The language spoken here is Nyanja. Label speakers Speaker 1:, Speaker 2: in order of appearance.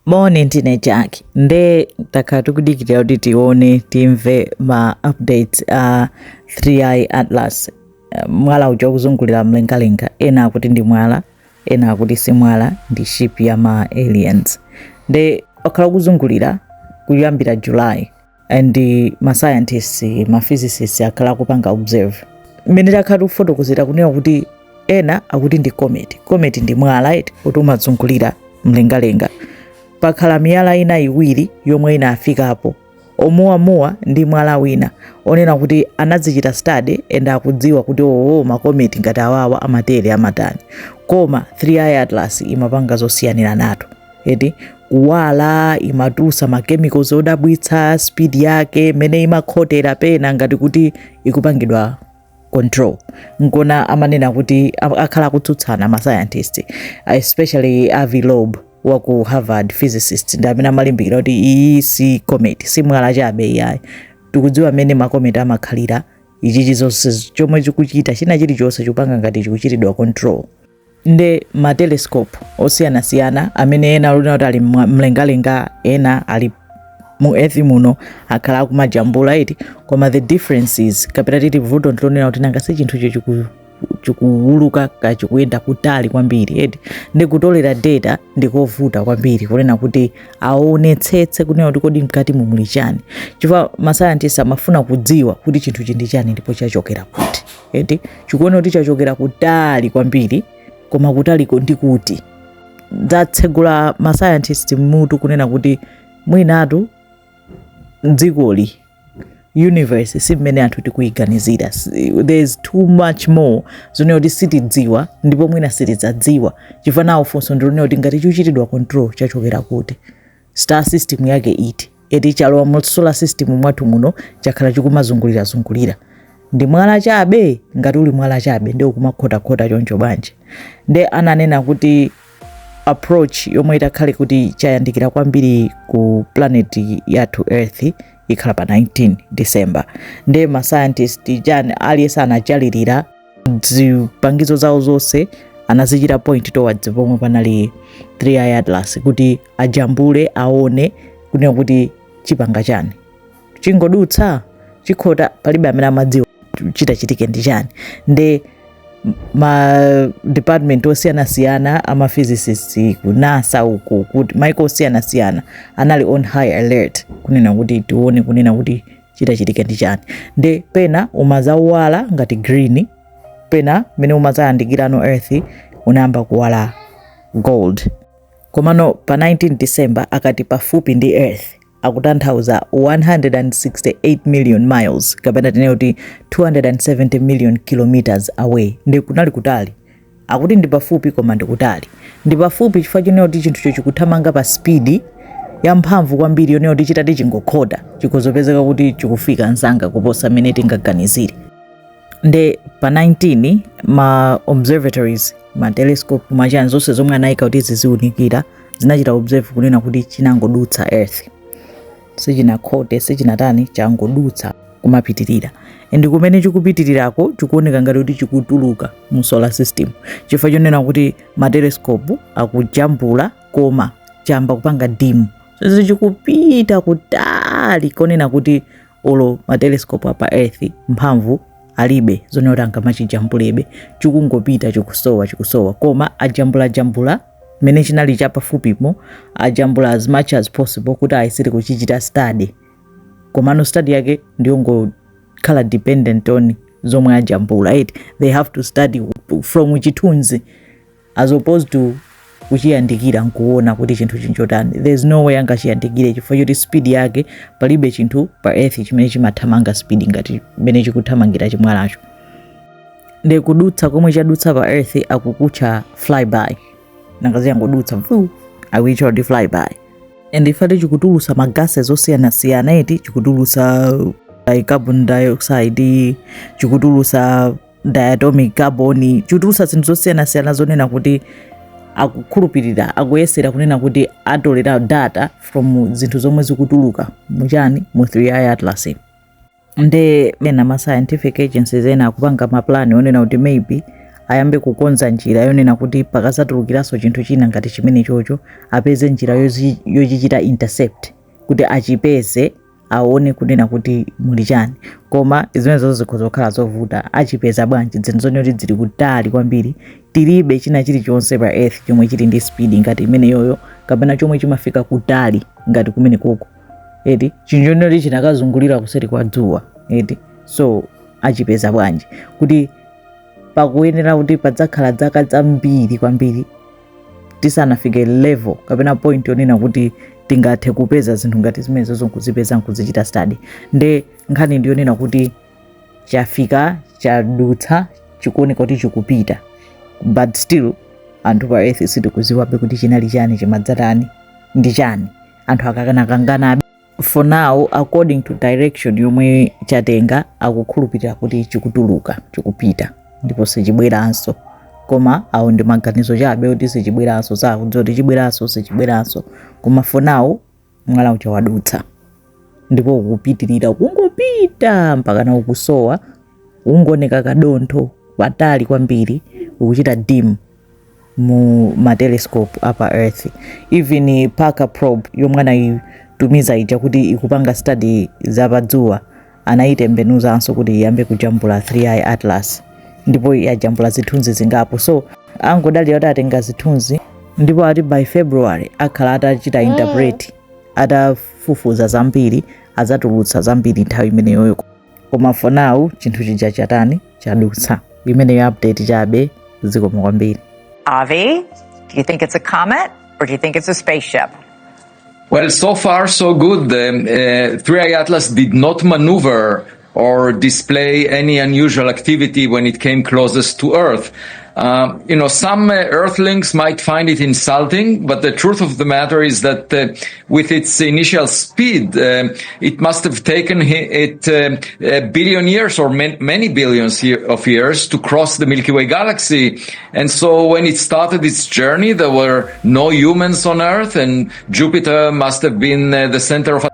Speaker 1: Morning tinechaki nde takhatukudikira kuti tione timve ma updates a 3i Atlas. Mwala uja kuzungulira mlengalenga, ena akuti ndi mwala, ena akuti si mwala, ndi ship ya ma aliens. Nde okhala kuzungulira kuyambira July, and ma scientists, ma physicists akhala kupanga observe. Mmene takhala kufotokozera kunena kuti ena akuti ndi comet ndi mwala eti kuti umazungulira mlengalenga. Pakhala miyala ina iwiri yomwe inafikapo omuwa ndi mwala wina onena kuti anazichita study and akudziwa kuti makometi ngati awawa amatere amatani. Koma 3i Atlas imapanga zosiyanira nato eti kuwala, imatusa ma chemicals odabwitsa, speed yake mene imakhotera pena ngati kuti ikupangidwa control. Nkona amanena kuti akhala kutsutsana ma scientists, especially Avi Loeb waku Harvard physicist ndamene amalimbikira kuti iyi si comet, si mwala chabe iyayi. Tikudziwa mene makometi amakhalira, ichichi zonse chomwe chikuchita china chilichonse chupanga ngati chikuchitidwa control. Nde ma telescope osiyanasiyana amene ena aluna kuti ali mlengalenga, ena ali mu earth muno akhala kumajambula iti, koma the difference is kapena titi vuto ndilonena kuti nanga si chinthu chikuwuluka kachikuyenda kutali kwambiri eti ndi kutolera data ndikovuta kwambiri kunena kuti aonetsetse kunena kuti kodi mkati muli chani. Chifukwa ma scientists amafuna kudziwa kuti chinthu chindi chani ndipo chachokera kuti eti chikuona kuti chachokera kutali kwambiri, koma kutaliko ndi kuti zatsegula ma scientists mutu kunena kuti mwinatu dzikoli universe si mmene anthu tikuyiganizira. There's too much more zonena kuti sitidziwa ndipo mwina sitidzadziwa. Chifukwa nawo funso ndilonena kuti ngati chikuchitidwa control chachokera kuti star system yake iti eti chalowa mu solar system mwathu muno chakhala chikumazungulira ndi mwala chabe. Ngati uli mwala chabe ndi ukumakhota choncho banje. Nde ananena kuti approach yomwe itakhale kuti chayandikira kwambiri ku planet yathu Earth ikhala pa 19 December. Nde ma scientist jani aliyese anachalirira zipangizo zawo zonse anazichita point towards pomwe panali 3i Atlas kuti ajambule aone kunena kuti chipanga chani, chingodutsa chikhota, palibe amene amadziwa chitachitike ndi chani. Nde ma department osiyanasiyana ama physicists ku NASA uku kuti Michael osiyanasiyana anali on high alert kunena kuti tione kunena kuti chitachitike ndi chani. Nde pena umazawala ngati green, pena mene umazayandikira no Earth unayamba kuwala gold. Komano pa 19 December akati pafupi ndi Earth akutanthauza 168 million miles kapena tinene kuti 270 million kilometers away. Ndi kunali kutali, akuti ndi pafupi koma ndi kutali. Ndi pafupi chifukwa chonena kuti chinthucho chikuthamanga pa speed ya mphamvu kwambiri yonena kuti chitati chingokhota chikozopezeka kuti chikufika msanga kuposa mmene tingaganizire. Nde pa 19 ma observatories, ma telescope, machani zonse zomwe anayika kuti ziziunikira zinachita observe kunena kuti chinangodutsa Earth, sichinakhote sichinatani, changodutsa kumapitirira. Ndi kumene chikupitirirako chikuoneka ngati kuti chikutuluka mu solar system, chifukwa chonena kuti ma telescope akujambula koma chamba kupanga dim, so chikupita kutali konena kuti olo ma telescope apa Earth mphamvu alibe zonena kuti angamachijambulebe, chikungopita chikusowa koma ajambula mene chinali chapafupimo ajambula as much as possible kuti ayisire kuchichita study. Komano study yake ndiyongo khala dependent on zomwe ajambula. They have to study from chithunzi as opposed to kuchiyandikira nkuona kuti chinthu chinchotani. There's no way angachiyandikire chifukwa choti speed yake palibe chinthu pa Earth chimene chimathamanga speed ngati mene chikuthamangira chimwalacho. Nde kudutsa komwe chadutsa pa Earth akukutcha flyby. Nangazi yangodutsa awicha di flyby. And ifate chikutulusa magases osiyanasiyana eti chikutulusa carbon dioxide, chikutulusa diatomic carbon, chikutulusa zinthu zosiyanasiyana zonena kuti akukhulupirira akuyesera kunena kuti atolera data from zinthu zomwe zikutuluka muchani mu 3i Atlas. Nde mena ma scientific agencies ena akupanga maplani onena kuti maybe ayambe kukonza njira yonena kuti pakazatulukiranso chinthu china ngati chimene chocho apeze njira yochichita intercept kuti achipeze aone kunena kuti muli chani. Koma zimenezo zikhoza kukhala zovuta. Achipeza bwanji zenizoni kuti zili kutali kwambiri, tilibe china chilichonse pa earth chomwe chili ndi speed ngati imene yoyo kapena chomwe chimafika kutali ngati kumene koko eti chinjoneri chinakazungulira kuseri kwa dzuwa eti. So achipeza bwanji kuti pakuyenera kuti padzakhala zaka zambiri kwambiri tisanafike level kapena point yonena kuti tingathe kupeza zinthu ngati zimenezo zonkuzipeza nkuzichita study. Nde nkhani ndiyonena kuti chafika chadutsa chikuoneka kuti chikupita, but still anthu pa earth sitikuziwabe kuti chinali chani chimadzatani ndi chani, anthu akakanakangana. For now, according to direction yomwe chatenga, akukhulupirira kuti chikutuluka chikupita ndipo sichibweranso. Koma awo ndi maganizo chabe kuti sichibweranso, sakudziwa kuti chibweranso sichibweranso. Koma for now mwala ucha wadutsa ndipo ukupitirira kungopita mpaka na ukusowa, ungoneka kadontho patali kwambiri, ukuchita dim mu matelescope apa earth. Even Parker probe yomwe anayitumiza ija kuti ikupanga study za padzuwa anayitembenuzanso kuti iyambe kujambula 3i atlas, ndipo yajambula zithunzi zingapo. So angodalira kuti atenga zithunzi ndipo ati by February akhala atachita interpret, atafufuza zambiri, azatulutsa zambiri nthawi imeneyoyo. Koma for now chinthu chija chatani chadutsa. Imeneyo update chabe zikoma kwambiri.
Speaker 2: Avi, do you think it's a comet or do you think it's a spaceship?
Speaker 3: Well, so far so good. 3i Atlas did not maneuver or display any unusual activity when it came closest to Earth. Some Earthlings might find it insulting, but the truth of the matter is that with its initial speed, it must have taken it a billion years or many billions of years to cross the Milky Way galaxy. And so when it started its journey, there were no humans on Earth, and Jupiter must have been the center of